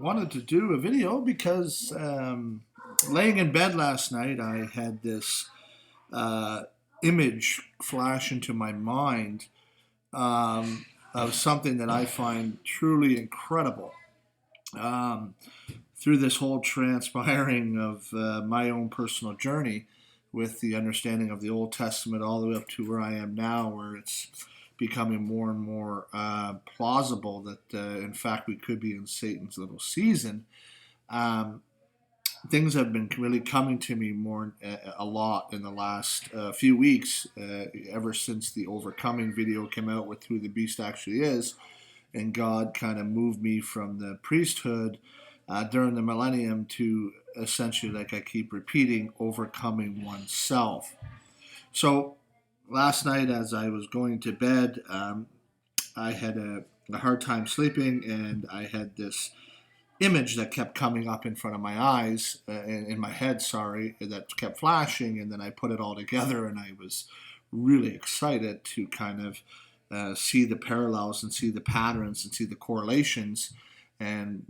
wanted to do a video because laying in bed last night, I had this uh, image flash into my mind of something that I find truly incredible. Um, Through this whole transpiring of my own personal journey with the understanding of the Old Testament all the way up to where I am now, where it's becoming more and more plausible that, in fact, we could be in Satan's little season. Um, Things have been really coming to me more a lot in the last few weeks, ever since the Overcoming video came out with who the beast actually is, and God kind of moved me from the priesthood during the millennium to essentially, like I keep repeating, overcoming oneself. So last night, as I was going to bed, I had a hard time sleeping, and I had this image that kept coming up in front of my eyes, in my head, sorry, that kept flashing, and then I put it all together, and I was really excited to kind of see the parallels and see the patterns and see the correlations, and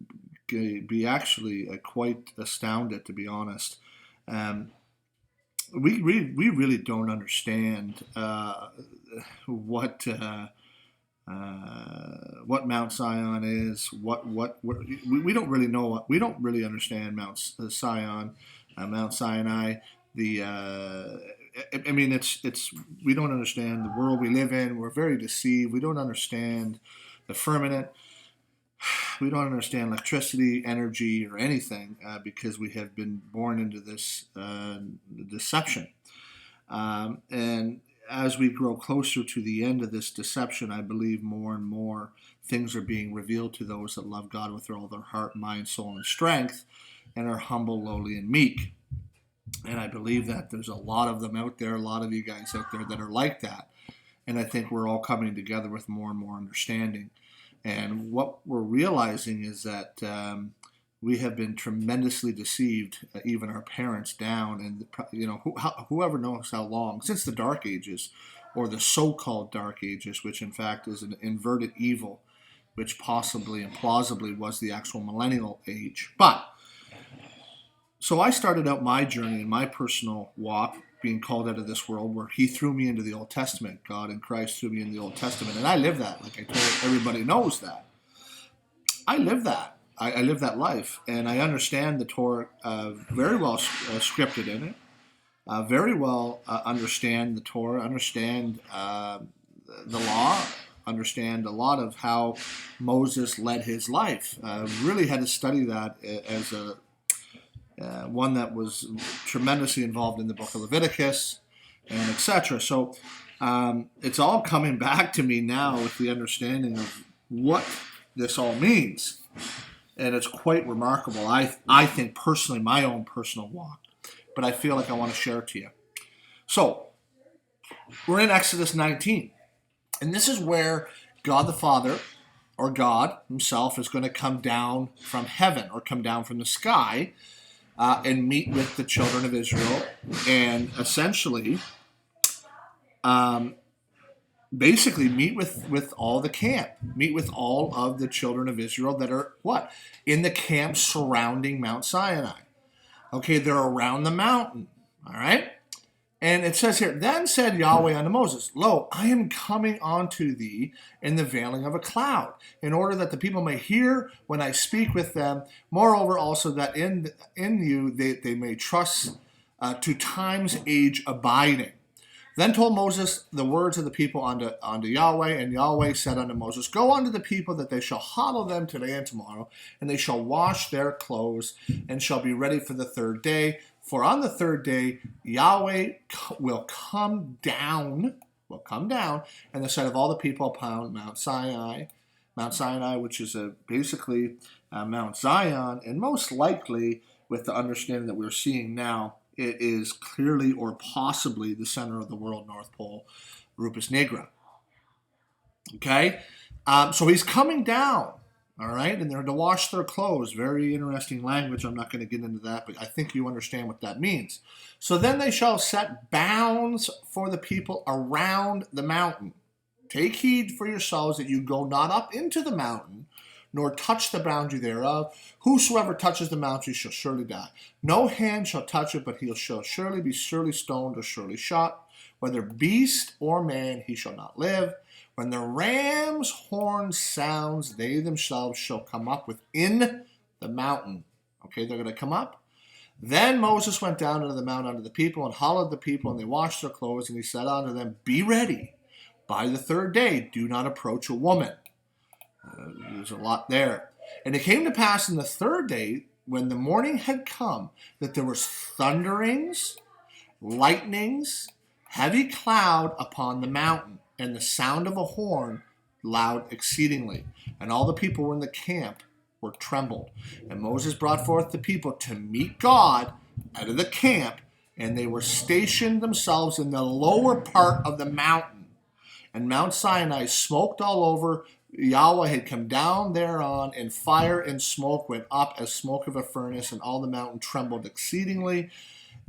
be actually quite astounded, to be honest. Um, we really don't understand what what Mount Zion is. We don't really know. We don't really understand Mount Zion, Mount Sinai. The I mean, it's we don't understand the world we live in. We're very deceived. We don't understand the firmament. We don't understand electricity, energy, or anything because we have been born into this deception. And as we grow closer to the end of this deception, I believe more and more things are being revealed to those that love God with all their heart, mind, soul, and strength, and are humble, lowly, and meek. And I believe that there's a lot of them out there, a lot of you guys out there that are like that. And I think we're all coming together with more and more understanding. And what we're realizing is that we have been tremendously deceived, even our parents down, and whoever knows how long, since the Dark Ages, or the so-called Dark Ages, which in fact is an inverted evil, which possibly and plausibly was the actual millennial age. But so I started out my journey in my personal walk, being called out of this world, where He threw me into the Old Testament. God in Christ threw me in the Old Testament, and I live that. Like I told everybody knows that. I live that. I live that life, and I understand the Torah very well scripted in it. Very well understand the Torah, understand the law, understand a lot of how Moses led his life. Really had to study that as a one that was tremendously involved in the book of Leviticus, and etc. So it's all coming back to me now with the understanding of what this all means. And it's quite remarkable. I think personally, my own personal walk, but I feel like I want to share it to you. So we're in Exodus 19, and this is where God the Father, or God Himself, is going to come down from heaven, or come down from the sky, and meet with the children of Israel, and essentially, basically meet with all the camp, meet with all of the children of Israel that are what? In the camp surrounding Mount Sinai. Okay, they're around the mountain, all right? And it says here, then said Yahweh unto Moses, Lo, I am coming unto thee in the veiling of a cloud, in order that the people may hear when I speak with them. Moreover, also that in you they may trust to time's age abiding. Then told Moses the words of the people unto Yahweh, and Yahweh said unto Moses, Go unto the people, that they shall hallow them today and tomorrow, and they shall wash their clothes, and shall be ready for the third day. For on the third day Yahweh will come down, in the sight of all the people upon Mount Sinai, which is basically Mount Zion, and most likely, with the understanding that we're seeing now, it is clearly or possibly the center of the world, North Pole, Rupus Nigra. Okay? So He's coming down, all right? And they're to wash their clothes. Very interesting language. I'm not going to get into that, but I think you understand what that means. So then they shall set bounds for the people around the mountain. Take heed for yourselves that you go not up into the mountain, nor touch the boundary thereof. Whosoever touches the mountain shall surely die. No hand shall touch it, but he shall surely be surely stoned or surely shot. Whether beast or man, he shall not live. When the ram's horn sounds, they themselves shall come up within the mountain. Okay, they're going to come up. Then Moses went down into the mount unto the people, and hallowed the people, and they washed their clothes, and he said unto them, Be ready. By the third day, do not approach a woman. There's a lot there. And it came to pass in the third day, when the morning had come, that there was thunderings, lightnings, heavy cloud upon the mountain, and the sound of a horn loud exceedingly. And all the people were in the camp were trembled. And Moses brought forth the people to meet God out of the camp, and they were stationed themselves in the lower part of the mountain. And Mount Sinai smoked all over. Yahweh had come down thereon, and fire and smoke went up as smoke of a furnace, and all the mountain trembled exceedingly.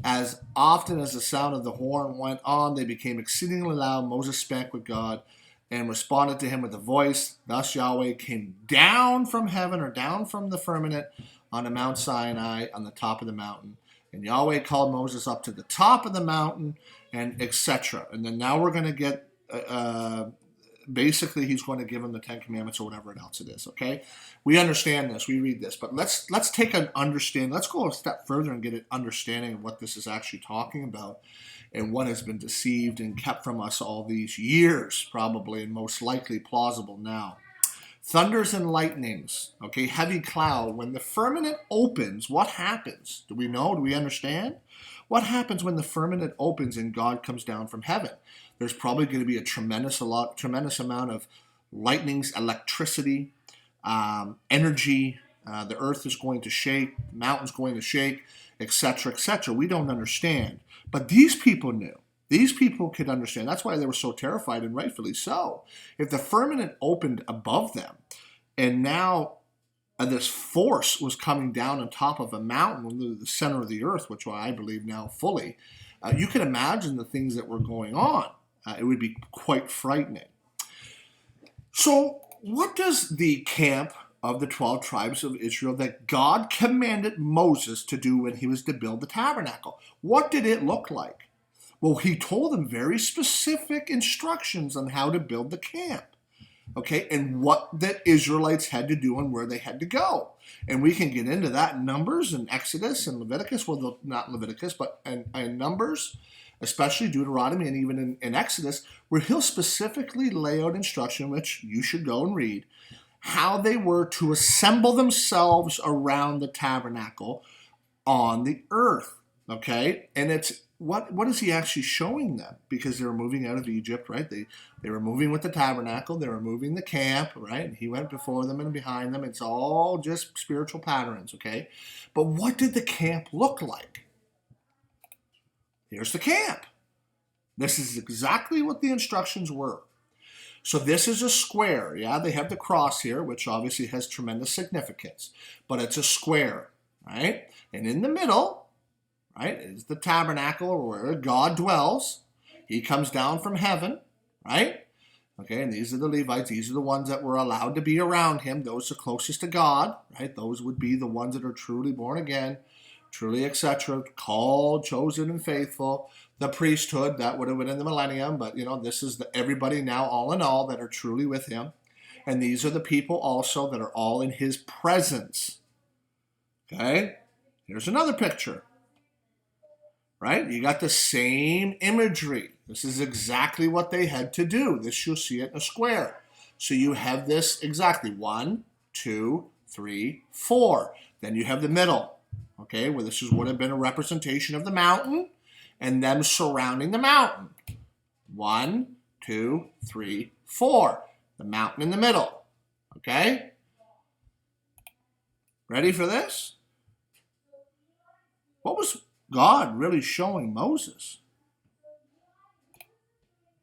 As often as the sound of the horn went on, they became exceedingly loud. Moses spake with God and responded to him with a voice. Thus Yahweh came down from heaven, or down from the firmament, on Mount Sinai, on the top of the mountain. And Yahweh called Moses up to the top of the mountain, and etc. And then now we're going to get, basically he's going to give him the Ten Commandments or whatever else it is, okay? We understand this, we read this, but let's take an understanding, let's go a step further and get an understanding of what this is actually talking about, and what has been deceived and kept from us all these years, probably, and most likely plausible now. Thunders and lightnings, okay, heavy cloud. When the firmament opens, what happens? Do we know? Do we understand? What happens when the firmament opens and God comes down from heaven? There's probably going to be a tremendous amount of lightnings, electricity, energy. The earth is going to shake, the mountain's going to shake, etc., etc. We don't understand. But these people knew. These people could understand. That's why they were so terrified, and rightfully so. If the firmament opened above them, and now this force was coming down on top of a mountain, the center of the earth, which I believe now fully, you can imagine the things that were going on. It would be quite frightening. So what does the camp of the 12 tribes of Israel that God commanded Moses to do when he was to build the tabernacle, what did it look like? Well, he told them very specific instructions on how to build the camp, okay, and what the Israelites had to do and where they had to go. And we can get into that in Numbers and Exodus and Leviticus, well, not Leviticus, but in Numbers, especially Deuteronomy, and even in Exodus, where he'll specifically lay out instruction, which you should go and read, how they were to assemble themselves around the tabernacle on the earth, okay? And it's, what is he actually showing them? Because they were moving out of Egypt, right? They were moving with the tabernacle, they were moving the camp, right? And he went before them and behind them. It's all just spiritual patterns, okay? But what did the camp look like? Here's the camp. This is exactly what the instructions were. So this is a square. Yeah, they have the cross here, which obviously has tremendous significance. But it's a square, right? And in the middle, right, is the tabernacle where God dwells. He comes down from heaven, right? Okay, and these are the Levites. These are the ones that were allowed to be around him. Those are closest to God, right? Those would be the ones that are truly born again, truly, etc., called, chosen, and faithful. The priesthood, that would have been in the millennium, but, this is everybody now, all in all, that are truly with him. And these are the people also that are all in his presence. Okay? Here's another picture. Right? You got the same imagery. This is exactly what they had to do. This, you'll see it in a square. So you have this exactly 1, 2, 3, 4. Then you have the middle. Okay, where this would have been a representation of the mountain and them surrounding the mountain. 1, 2, 3, 4. The mountain in the middle. Okay? Ready for this? What was God really showing Moses?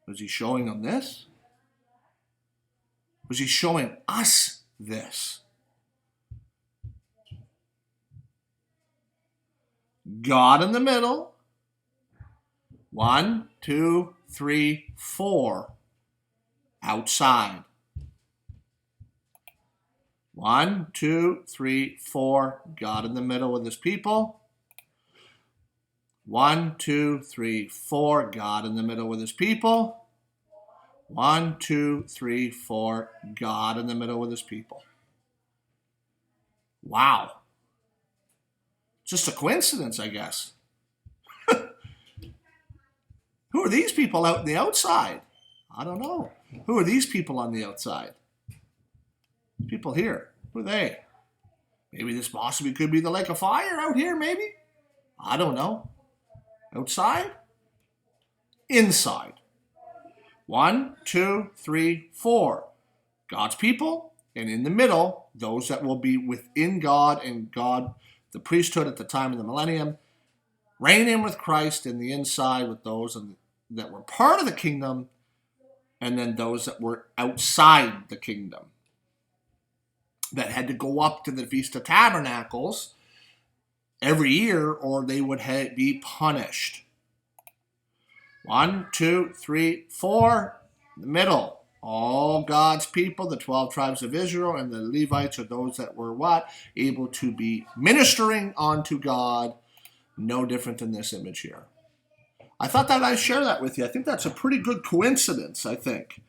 Was he showing them this? Was he showing us this? God in the middle. 1, 2, 3, 4. Outside. 1, 2, 3, 4. God in the middle with his people. 1, 2, 3, 4. God in the middle with his people. 1, 2, 3, 4. God in the middle with his people. Wow. Just a coincidence, I guess. Who are these people out in the outside? I don't know. Who are these people on the outside? People here. Who are they? Maybe this possibly could be the lake of fire out here, maybe? I don't know. Outside? Inside. 1, 2, 3, 4. God's people, and in the middle, those that will be within God and God, the priesthood at the time of the millennium, reigning with Christ in the inside with those that were part of the kingdom, and then those that were outside the kingdom, that had to go up to the Feast of Tabernacles every year or they would be punished. 1, 2, 3, 4. The middle. All God's people, the 12 tribes of Israel, and the Levites are those that were what? Able to be ministering unto God. No different than this image here. I thought that I'd share that with you. I think that's a pretty good coincidence, I think.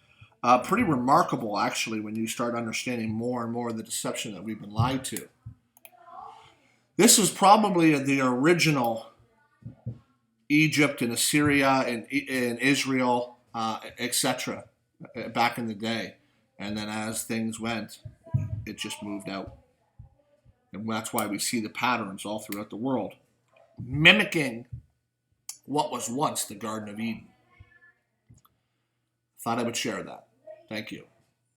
Pretty remarkable, actually, when you start understanding more and more of the deception that we've been lied to. This was probably the original Egypt and Assyria and Israel, etc., back in the day. And then as things went, it just moved out. And that's why we see the patterns all throughout the world, mimicking what was once the Garden of Eden. Thought I would share that. Thank you.